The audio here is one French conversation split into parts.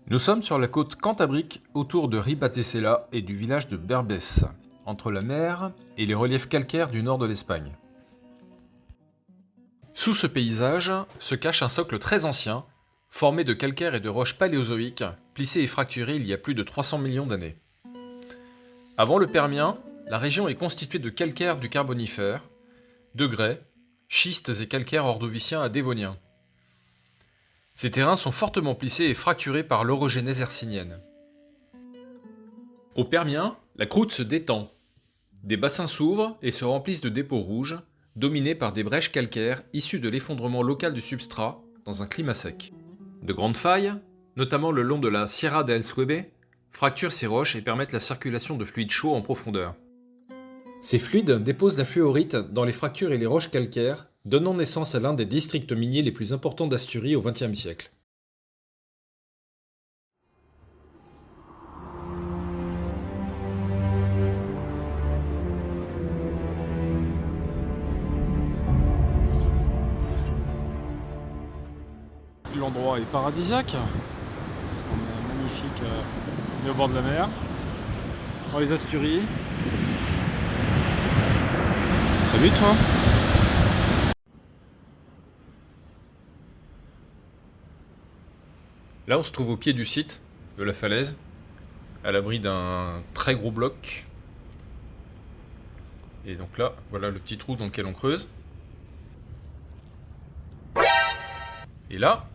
Nous sommes sur la côte cantabrique autour de Ribatencela et du village de Berbès, entre la mer et les reliefs calcaires du nord de l'Espagne. Sous ce paysage se cache un socle très ancien, formé de calcaire et de roches paléozoïques, plissées et fracturées il y a plus de 300 millions d'années. Avant le Permien, la région est constituée de calcaire du Carbonifère, de grès, schistes et calcaires ordoviciens à dévoniens. Ces terrains sont fortement plissés et fracturés par l'orogénèse hercynienne. Au Permien, la croûte se détend. Des bassins s'ouvrent et se remplissent de dépôts rouges, dominés par des brèches calcaires issues de l'effondrement local du substrat dans un climat sec. De grandes failles, notamment le long de la Sierra del Suebe, fracturent ces roches et permettent la circulation de fluides chauds en profondeur. Ces fluides déposent la fluorite dans les fractures et les roches calcaires, donnant naissance à l'un des districts miniers les plus importants d'Asturie au XXe siècle. L'endroit est paradisiaque, parce qu'on est magnifique, on est au bord de la mer, dans les Asturies. Salut toi! Là, on se trouve au pied du site, de la falaise, à l'abri d'un très gros bloc. Et donc là, voilà le petit trou dans lequel on creuse. Et là,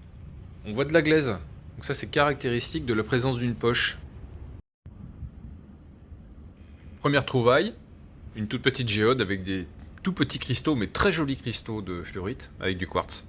on voit de la glaise. Donc ça, c'est caractéristique de la présence d'une poche. Première trouvaille, une toute petite géode avec des tout petits cristaux, mais très jolis cristaux de fluorite, avec du quartz.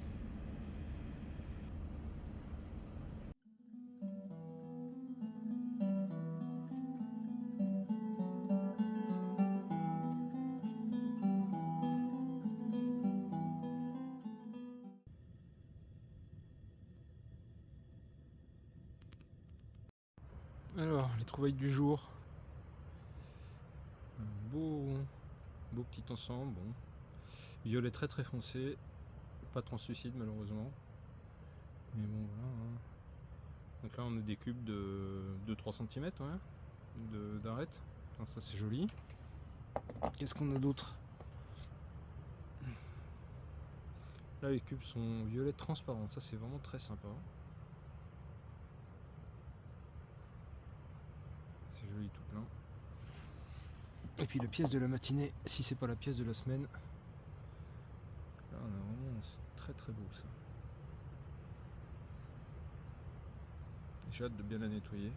Alors, les trouvailles du jour. Un beau petit ensemble, bon. Violet très très foncé, pas translucide malheureusement. Mais bon voilà. Hein. Donc là on a des cubes de 2-3 cm ouais, d'arête. Ça c'est joli. Qu'est-ce qu'on a d'autre? Là les cubes sont violettes transparents, ça c'est vraiment très sympa. C'est joli tout plein. Et puis la pièce de la matinée, si c'est pas la pièce de la semaine. Là on a vraiment, c'est très très beau ça. J'ai hâte de bien la nettoyer.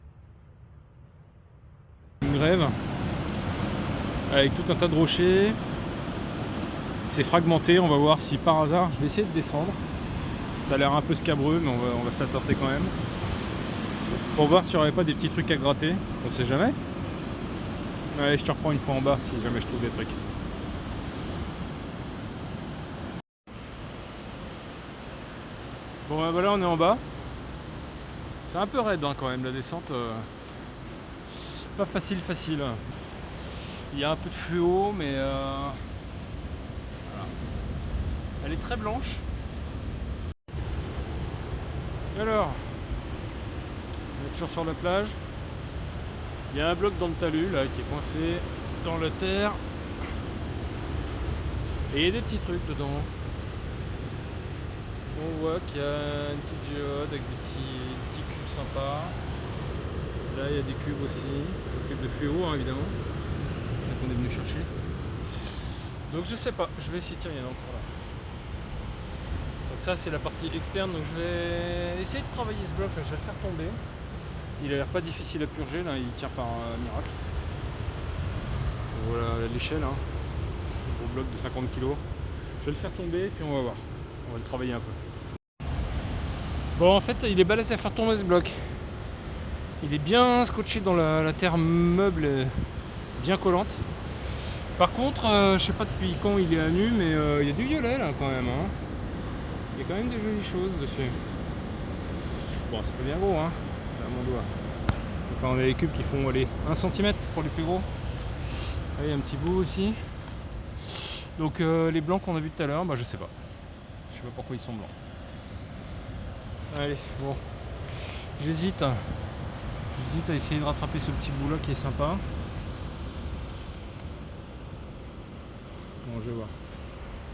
Une grève avec tout un tas de rochers. C'est fragmenté, on va voir si par hasard, je vais essayer de descendre. Ça a l'air un peu scabreux, mais on va s'attarder quand même. Pour voir s'il n'y aurait pas des petits trucs à gratter, on sait jamais. Allez, je te reprends une fois en bas si jamais je trouve des trucs. Bon ben voilà, on est en bas. C'est un peu raide hein, quand même la descente. Pas facile. Il y a un peu de fluo, mais voilà. Elle est très blanche. Alors, on est toujours sur la plage. Il y a un bloc dans le talus là qui est coincé dans la terre. Et il y a des petits trucs dedans. On voit qu'il y a une petite géode avec des petits cubes sympas. Là il y a des cubes aussi. Des cubes de fluo hein, évidemment. C'est ça qu'on est venu chercher. Donc je sais pas, je vais essayer de tirer, il y en a encore là. Donc ça c'est la partie externe, donc je vais essayer de travailler ce bloc là, je vais le faire tomber. Il a l'air pas difficile à purger, là, il tient par miracle. Voilà l'échelle, hein. Gros bloc de 50 kg. Je vais le faire tomber, puis on va voir. On va le travailler un peu. Bon, en fait, il est balèze à faire tomber ce bloc. Il est bien scotché dans la terre meuble, bien collante. Par contre, je sais pas depuis quand il est à nu, mais il y a du violet là quand même. Hein. Il y a quand même des jolies choses dessus. Bon, c'est pas bien gros, hein. À mon doigt. Donc là on a les cubes qui font aller 1 cm pour les plus gros. Là il y a un petit bout aussi. Donc les blancs qu'on a vus tout à l'heure, bah je sais pas. Je sais pas pourquoi ils sont blancs. Allez, bon. J'hésite à essayer de rattraper ce petit bout là qui est sympa. Bon, je vais voir.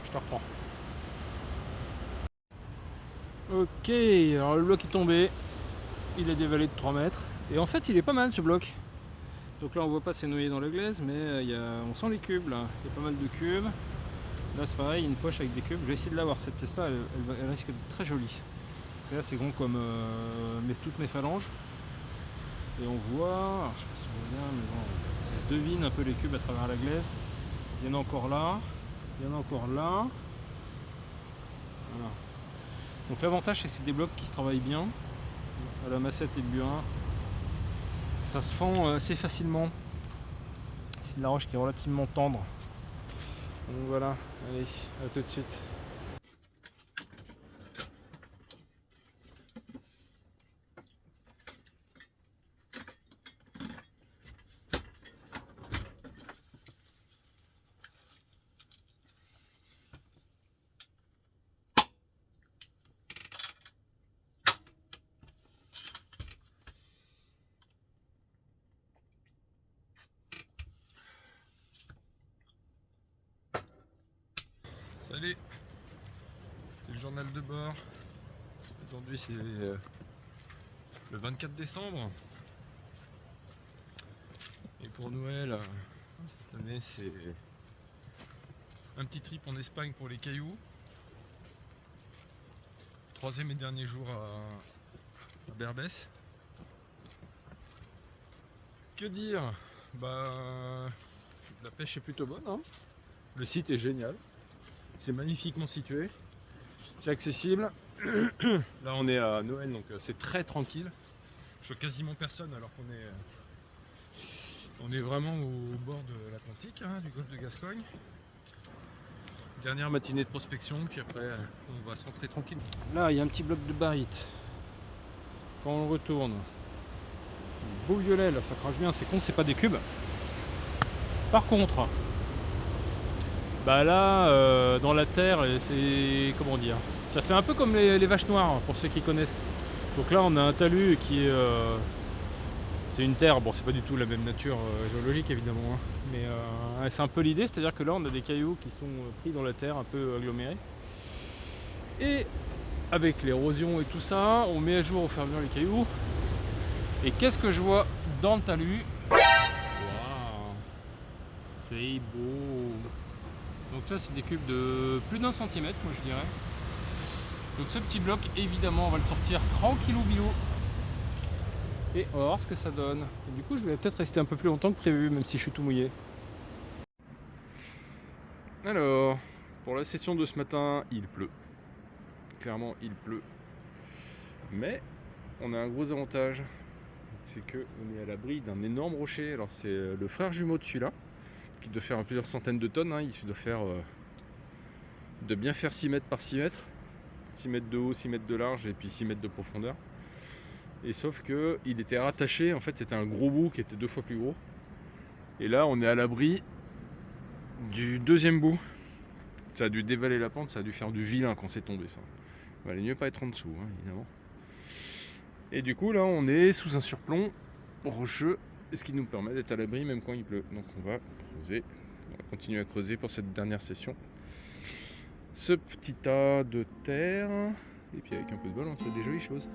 Je te reprends. Ok, alors le bloc est tombé. Il a dévalé de 3 mètres. Et en fait, il est pas mal ce bloc. Donc là, on voit pas c'est noyé dans la glaise, mais on sent les cubes là. Il y a pas mal de cubes. Là, c'est pareil, une poche avec des cubes. Je vais essayer de l'avoir cette pièce là. Elle risque d'être très jolie. Parce que là, c'est grand comme toutes mes phalanges. Et on voit, alors, je sais pas si on voit bien, mais bon, on devine un peu les cubes à travers la glaise. Il y en a encore là. Il y en a encore là. Voilà. Donc l'avantage c'est que c'est des blocs qui se travaillent bien à la massette et le burin. Ça se fend assez facilement. C'est de la roche qui est relativement tendre. Donc voilà, allez, à tout de suite. Salut, c'est le journal de bord. Aujourd'hui c'est le 24 décembre. Et pour Noël, cette année c'est un petit trip en Espagne pour les cailloux. Troisième et dernier jour à Berbès. Que dire? La pêche est plutôt bonne, hein. Le site est génial. C'est magnifiquement situé. C'est accessible. Là on est à Noël donc c'est très tranquille. Je vois quasiment personne alors qu'on est vraiment au bord de l'Atlantique, hein, du golfe de Gascogne. Dernière matinée de prospection, puis après on va se rentrer tranquille. Là il y a un petit bloc de barite. Quand on le retourne, beau violet là, ça crache bien, c'est con, c'est pas des cubes. Par contre, bah là dans la terre, c'est comment dire, ça fait un peu comme les vaches noires pour ceux qui connaissent. Donc là on a un talus qui est c'est une terre, bon c'est pas du tout la même nature géologique évidemment, hein, mais c'est un peu l'idée, c'est-à-dire que là on a des cailloux qui sont pris dans la terre, un peu agglomérés. Et avec l'érosion et tout ça, on met à jour au fur et à mesure les cailloux. Et qu'est-ce que je vois dans le talus? Waouh, c'est beau. Donc ça c'est des cubes de plus d'1 centimètre, moi je dirais. Donc ce petit bloc, évidemment, on va le sortir tranquillou bilou. Et on va voir ce que ça donne. Et du coup, je vais peut-être rester un peu plus longtemps que prévu, même si je suis tout mouillé. Alors, pour la session de ce matin, il pleut. Clairement, il pleut. Mais on a un gros avantage. C'est qu'on est à l'abri d'un énorme rocher. Alors c'est le frère jumeau de celui-là, qui doit faire plusieurs centaines de tonnes, hein. Il doit faire de bien faire 6 mètres par 6 mètres. 6 mètres de haut, 6 mètres de large et puis 6 mètres de profondeur. Et sauf que il était rattaché, en fait c'était un gros bout qui était 2 fois plus gros. Et là on est à l'abri du deuxième bout. Ça a dû dévaler la pente, ça a dû faire du vilain quand c'est tombé ça. Il valait mieux pas être en dessous, hein, évidemment. Et du coup là on est sous un surplomb rocheux, ce qui nous permet d'être à l'abri même quand il pleut. Donc on va creuser, on va continuer à creuser pour cette dernière session. Ce petit tas de terre, et puis avec un peu de bol on fait des jolies choses.